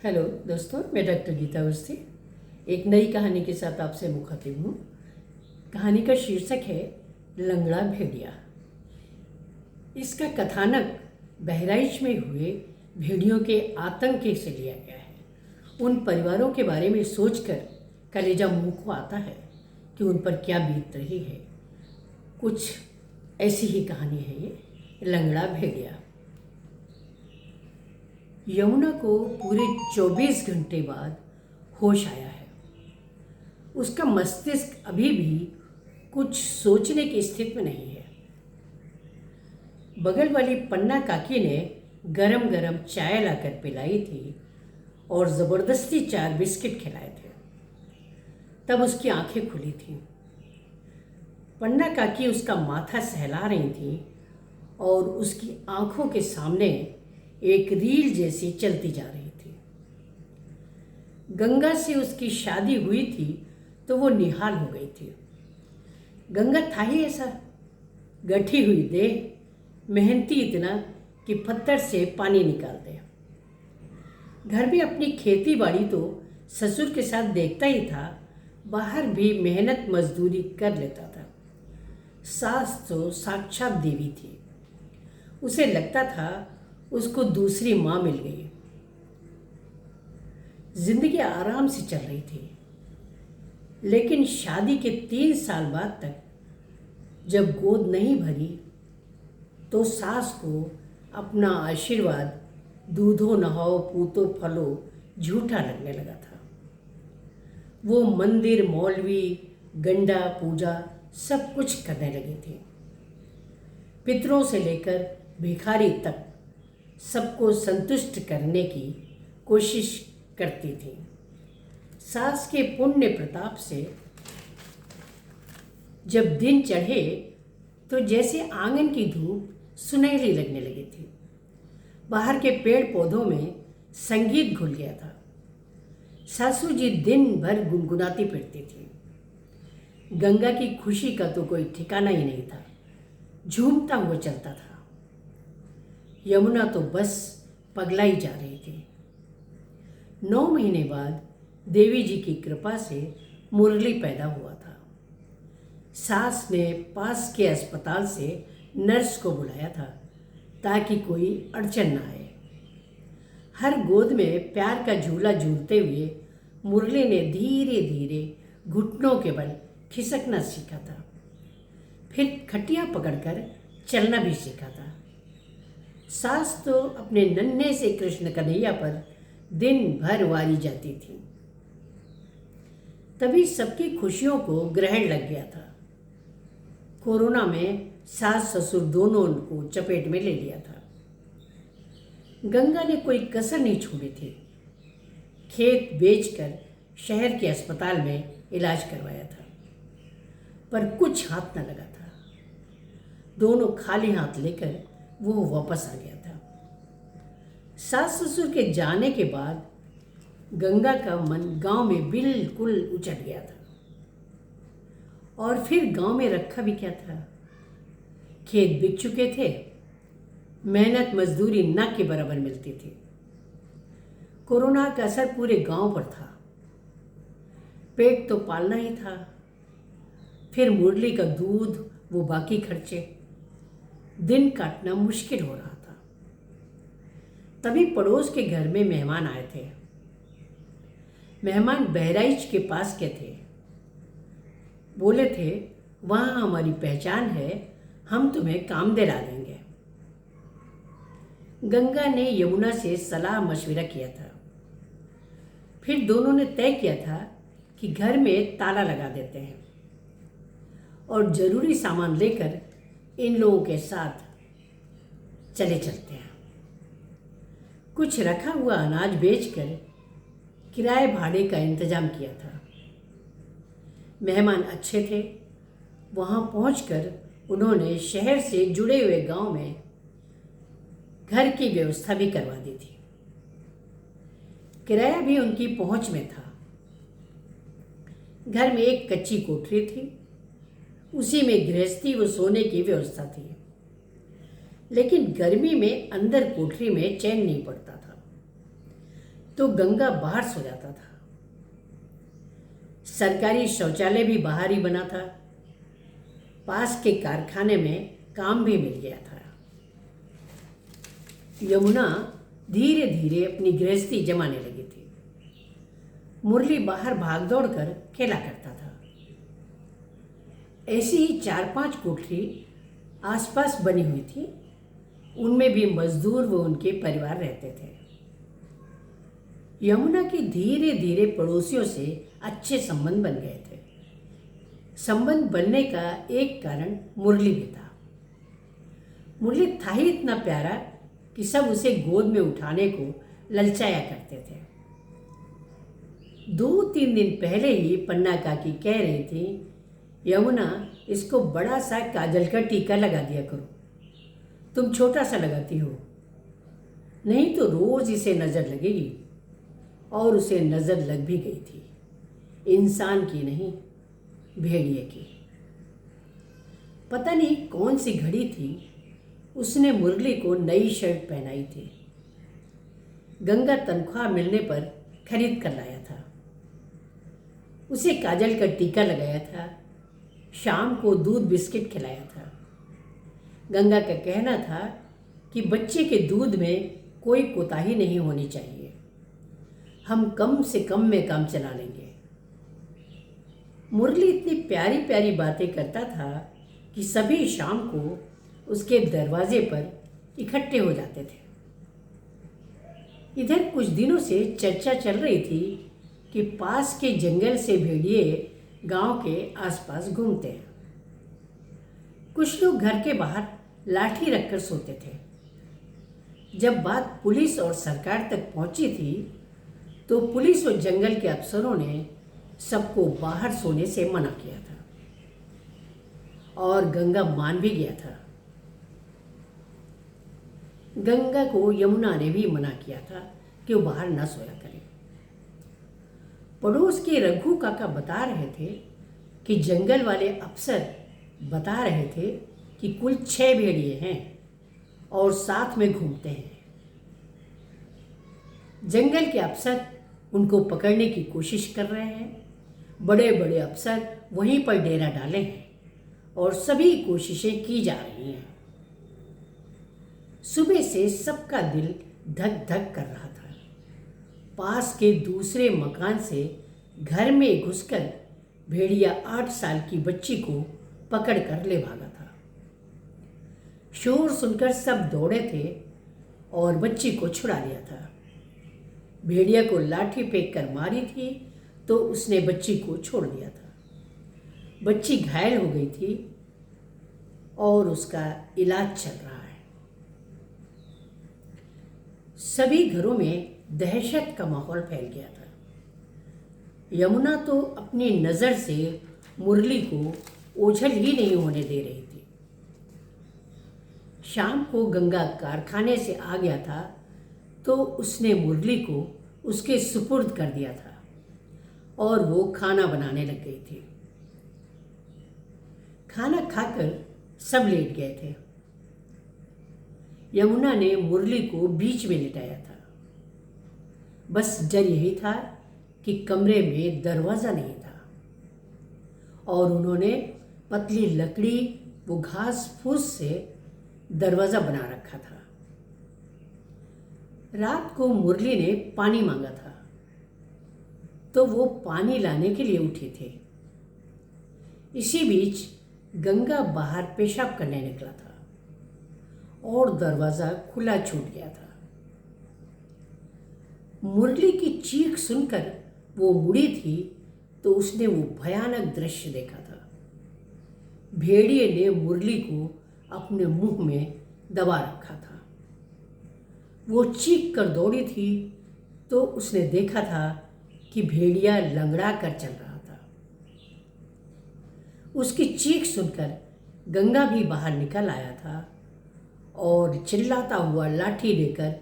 Hello दोस्तों, मैं doctor Gita Awasthi एक नई कहानी के साथ आपसे मुखातिब हूँ। कहानी का शीर्षक है लंगड़ा भेड़िया। इसका कथानक बहराइच में हुए भेड़ियों के आतंक से लिया गया है। उन परिवारों के बारे में सोचकर कलेजा मुंह को आता है कि उन पर क्या बीत रही है। कुछ ऐसी ही कहानी है ये लंगड़ा भेड़िया। यमुना को पूरे 24 घंटे बाद होश आया है। उसका मस्तिष्क अभी भी कुछ सोचने की स्थिति में नहीं है। बगल वाली पन्ना काकी ने गरम गरम चाय लाकर पिलाई थी और ज़बरदस्ती 4 बिस्किट खिलाए थे। तब उसकी आंखें खुली थीं। पन्ना काकी उसका माथा सहला रही थी और उसकी आंखों के सामने एक रील जैसी चलती जा रही थी। गंगा से उसकी शादी हुई थी तो वो निहाल हो गई थी। गंगा था ही ऐसा, गठी हुई देह, मेहनती इतना कि पत्थर से पानी निकाल दे। घर में अपनी खेती बाड़ी तो ससुर के साथ देखता ही था, बाहर भी मेहनत मजदूरी कर लेता था। सास तो साक्षात देवी थी। उसे लगता था उसको दूसरी माँ मिल गई। जिंदगी आराम से चल रही थी, लेकिन शादी के 3 साल बाद तक जब गोद नहीं भरी तो सास को अपना आशीर्वाद दूधो नहाओ पूतो फलो झूठा लगने लगा था। वो मंदिर, मौलवी, गंडा पूजा सब कुछ करने लगी थी। पितरों से लेकर भिखारी तक सबको संतुष्ट करने की कोशिश करती थी। सास के पुण्य प्रताप से जब दिन चढ़े तो जैसे आंगन की धूप सुनहरी लगने लगी थी। बाहर के पेड़ पौधों में संगीत घुल गया था। सासू जी दिन भर गुनगुनाती फिरती थी। गंगा की खुशी का तो कोई ठिकाना ही नहीं था, झूमता हुआ चलता था। यमुना तो बस पगलाई जा रही थी। 9 महीने बाद देवी जी की कृपा से मुरली पैदा हुआ था। सास ने पास के अस्पताल से नर्स को बुलाया था ताकि कोई अड़चन ना आए। हर गोद में प्यार का झूला झूलते हुए मुरली ने धीरे धीरे घुटनों के बल खिसकना सीखा था। फिर खटिया पकड़कर चलना भी सीखा था। सास तो अपने नन्हे से कृष्ण कन्हैया पर दिन भर वारी जाती थी। तभी सबकी खुशियों को ग्रहण लग गया था। कोरोना में सास ससुर दोनों को चपेट में ले लिया था। गंगा ने कोई कसर नहीं छोड़ी थी। खेत बेचकर शहर के अस्पताल में इलाज करवाया था, पर कुछ हाथ न लगा था। दोनों खाली हाथ लेकर वो वापस आ गया था। सास ससुर के जाने के बाद गंगा का मन गांव में बिल्कुल उचट गया था। और फिर गांव में रखा भी क्या था। खेत बिक चुके थे, मेहनत मजदूरी न के बराबर मिलती थी। कोरोना का असर पूरे गांव पर था। पेट तो पालना ही था, फिर मुरली का दूध, वो बाकी खर्चे। दिन काटना मुश्किल हो रहा था। तभी पड़ोस के घर में मेहमान आए थे। मेहमान बहराइच के पास के थे। बोले थे, वहाँ हमारी पहचान है, हम तुम्हें काम दिला देंगे। गंगा ने यमुना से सलाह मशविरा किया था। फिर दोनों ने तय किया था कि घर में ताला लगा देते हैं और जरूरी सामान लेकर इन लोगों के साथ चले चलते हैं। कुछ रखा हुआ अनाज बेचकर किराए भाड़े का इंतजाम किया था। मेहमान अच्छे थे। वहाँ पहुंचकर उन्होंने शहर से जुड़े हुए गांव में घर की व्यवस्था भी करवा दी थी। किराया भी उनकी पहुंच में था। घर में एक कच्ची कोठरी थी, उसी में गृहस्थी व सोने की व्यवस्था थी। लेकिन गर्मी में अंदर कोठरी में चैन नहीं पड़ता था। तो गंगा बाहर सो जाता था। सरकारी शौचालय भी बाहर ही बना था। पास के कारखाने में काम भी मिल गया था। यमुना धीरे धीरे अपनी गृहस्थी जमाने लगी थी। मुरली बाहर भाग दौड़ कर खेला करता था। ऐसी ही 4-5 कोठरी आसपास बनी हुई थी। उनमें भी मजदूर व उनके परिवार रहते थे। यमुना के धीरे धीरे पड़ोसियों से अच्छे संबंध बन गए थे। संबंध बनने का एक कारण मुरली भी था। मुरली था ही इतना प्यारा कि सब उसे गोद में उठाने को ललचाया करते थे। 2-3 दिन पहले ही पन्ना काकी कह रही थी, यमुना इसको बड़ा सा काजल का टीका लगा दिया करो, तुम छोटा सा लगाती हो, नहीं तो रोज इसे नज़र लगेगी। और उसे नज़र लग भी गई थी, इंसान की नहीं, भेड़िए की। पता नहीं कौन सी घड़ी थी, उसने मुरली को नई शर्ट पहनाई थी। गंगा तनख्वाह मिलने पर खरीद कर लाया था। उसे काजल का टीका लगाया था। शाम को दूध बिस्किट खिलाया था। गंगा का कहना था कि बच्चे के दूध में कोई कोताही नहीं होनी चाहिए, हम कम से कम में काम चला लेंगे। मुरली इतनी प्यारी प्यारी बातें करता था कि सभी शाम को उसके दरवाजे पर इकट्ठे हो जाते थे। इधर कुछ दिनों से चर्चा चल रही थी कि पास के जंगल से भेड़िए गांव के आसपास घूमते हैं। कुछ लोग घर के बाहर लाठी रखकर सोते थे। जब बात पुलिस और सरकार तक पहुंची थी तो पुलिस और जंगल के अफसरों ने सबको बाहर सोने से मना किया था और गंगा मान भी गया था। गंगा को यमुना ने भी मना किया था कि वो बाहर न सोया करे। पड़ोस के रघु काका बता रहे थे कि जंगल वाले अफसर बता रहे थे कि कुल 6 भेड़िए हैं और साथ में घूमते हैं। जंगल के अफसर उनको पकड़ने की कोशिश कर रहे हैं। बड़े बड़े अफसर वहीं पर डेरा डाले हैं और सभी कोशिशें की जा रही हैं। सुबह से सबका दिल धक धक कर रहा था। पास के दूसरे मकान से घर में घुसकर भेड़िया 8 साल की बच्ची को पकड़ कर ले भागा था। शोर सुनकर सब दौड़े थे और बच्ची को छुड़ा लिया था। भेड़िया को लाठी फेंक कर मारी थी तो उसने बच्ची को छोड़ दिया था। बच्ची घायल हो गई थी और उसका इलाज चल रहा है। सभी घरों में दहशत का माहौल फैल गया था। यमुना तो अपनी नज़र से मुरली को ओझल ही नहीं होने दे रही थी। शाम को गंगा कारखाने से आ गया था तो उसने मुरली को उसके सुपुर्द कर दिया था और वो खाना बनाने लग गई थी। खाना खाकर सब लेट गए थे। यमुना ने मुरली को बीच में लिटाया था। बस डर यही था कि कमरे में दरवाज़ा नहीं था और उन्होंने पतली लकड़ी वो घास फूस से दरवाज़ा बना रखा था। रात को मुरली ने पानी मांगा था तो वो पानी लाने के लिए उठी थे। इसी बीच गंगा बाहर पेशाब करने निकला था और दरवाज़ा खुला छूट गया था। मुरली की चीख सुनकर वो मुड़ी थी तो उसने वो भयानक दृश्य देखा था। भेड़िए ने मुरली को अपने मुंह में दबा रखा था। वो चीख कर दौड़ी थी तो उसने देखा था कि भेड़िया लंगड़ा कर चल रहा था। उसकी चीख सुनकर गंगा भी बाहर निकल आया था और चिल्लाता हुआ लाठी लेकर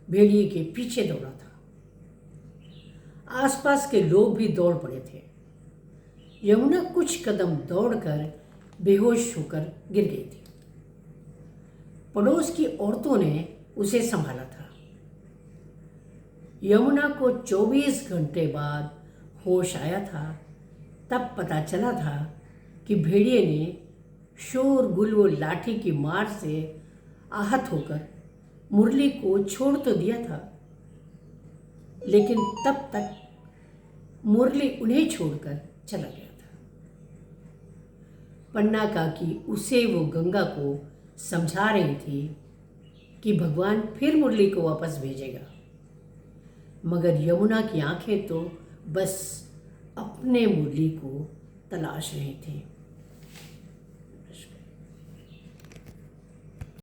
भेड़िए के पीछे दौड़ा था। आसपास के लोग भी दौड़ पड़े थे। यमुना कुछ कदम दौड़कर बेहोश होकर गिर गई थी। पड़ोस की औरतों ने उसे संभाला था। यमुना को 24 घंटे बाद होश आया था। तब पता चला था कि भेड़िए ने शोरगुल व लाठी की मार से आहत होकर मुरली को छोड़ तो दिया था, लेकिन तब तक मुरली उन्हें छोड़कर चला गया था। पन्ना काकी उसे वो गंगा को समझा रही थी कि भगवान फिर मुरली को वापस भेजेगा, मगर यमुना की आंखें तो बस अपने मुरली को तलाश रही थी।